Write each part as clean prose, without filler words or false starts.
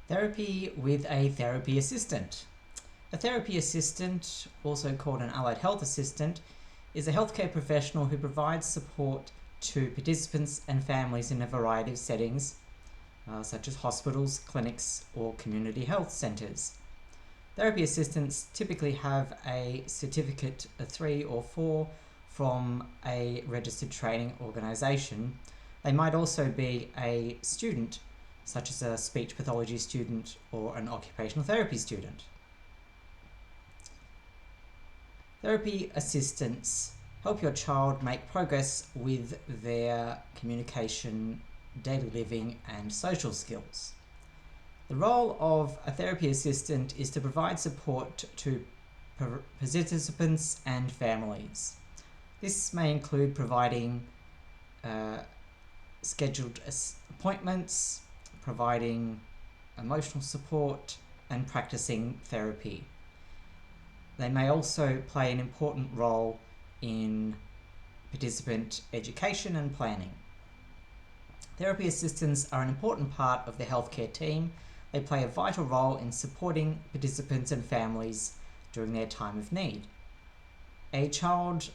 Therapy with a therapy assistant. A therapy assistant, also called an allied health assistant, is a healthcare professional who provides support to participants and families in a variety of settings, such as hospitals, clinics, or community health centres. Therapy assistants typically have a certificate, a 3 or 4, from a registered training organisation. They might also be a student, such as a speech pathology student or an occupational therapy student. Therapy assistants help your child make progress with their communication, daily living, and social skills. The role of a therapy assistant is to provide support to participants and families. This may include providing scheduled appointments, providing emotional support, and practicing therapy. They may also play an important role in participant education and planning. Therapy assistants are an important part of the healthcare team. They play a vital role in supporting participants and families during their time of need. A child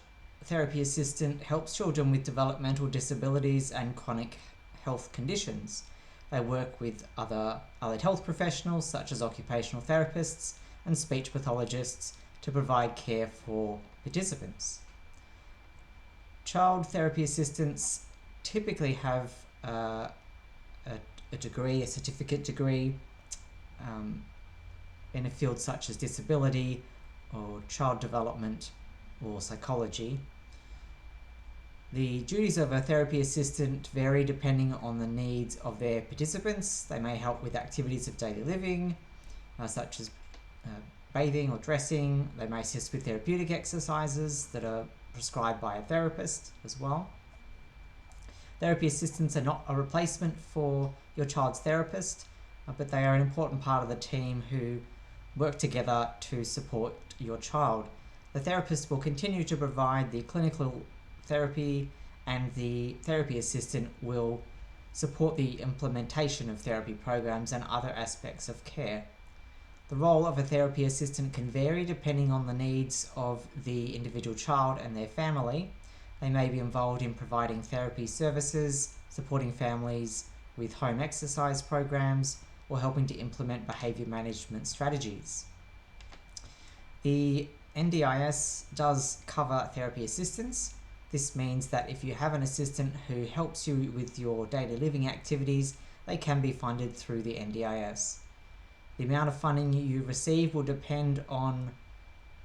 therapy assistant helps children with developmental disabilities and chronic health conditions. They work with other allied health professionals such as occupational therapists and speech pathologists to provide care for participants. Child therapy assistants typically have a degree, a certificate degree, in a field such as disability or child development or psychology. The duties of a therapy assistant vary depending on the needs of their participants. They may help with activities of daily living, such as bathing or dressing. They may assist with therapeutic exercises that are prescribed by a therapist as well. Therapy assistants are not a replacement for your child's therapist, but they are an important part of the team who work together to support your child. The therapist will continue to provide the clinical therapy, and the therapy assistant will support the implementation of therapy programs and other aspects of care. The role of a therapy assistant can vary depending on the needs of the individual child and their family. They may be involved in providing therapy services, supporting families with home exercise programs, or helping to implement behaviour management strategies. The NDIS does cover therapy assistance. This means that if you have an assistant who helps you with your daily living activities, they can be funded through the NDIS. The amount of funding you receive will depend on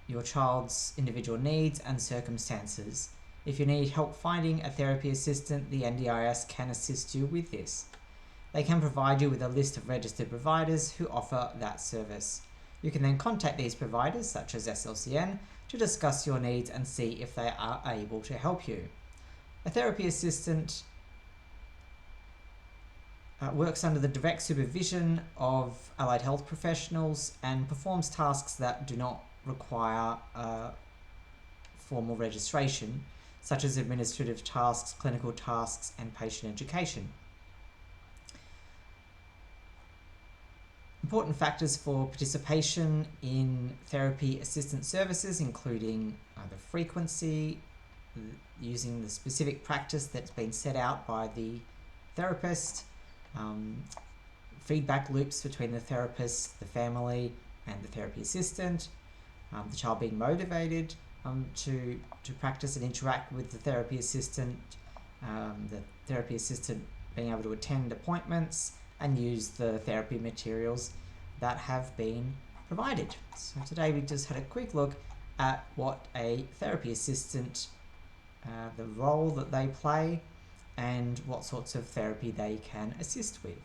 your child's individual needs and circumstances. If you need help finding a therapy assistant, the NDIS can assist you with this. They can provide you with a list of registered providers who offer that service. You can then contact these providers, such as SLCN, to discuss your needs and see if they are able to help you. A therapy assistant works under the direct supervision of allied health professionals and performs tasks that do not require formal registration, such as administrative tasks, clinical tasks, and patient education. Important factors for participation in therapy assistant services including the frequency, using the specific practice that's been set out by the therapist, feedback loops between the therapist, the family, and the therapy assistant, the child being motivated to practice and interact with the therapy assistant being able to attend appointments and use the therapy materials that have been provided. So today we just had a quick look at what a therapy assistant, the role that they play, and what sorts of therapy they can assist with.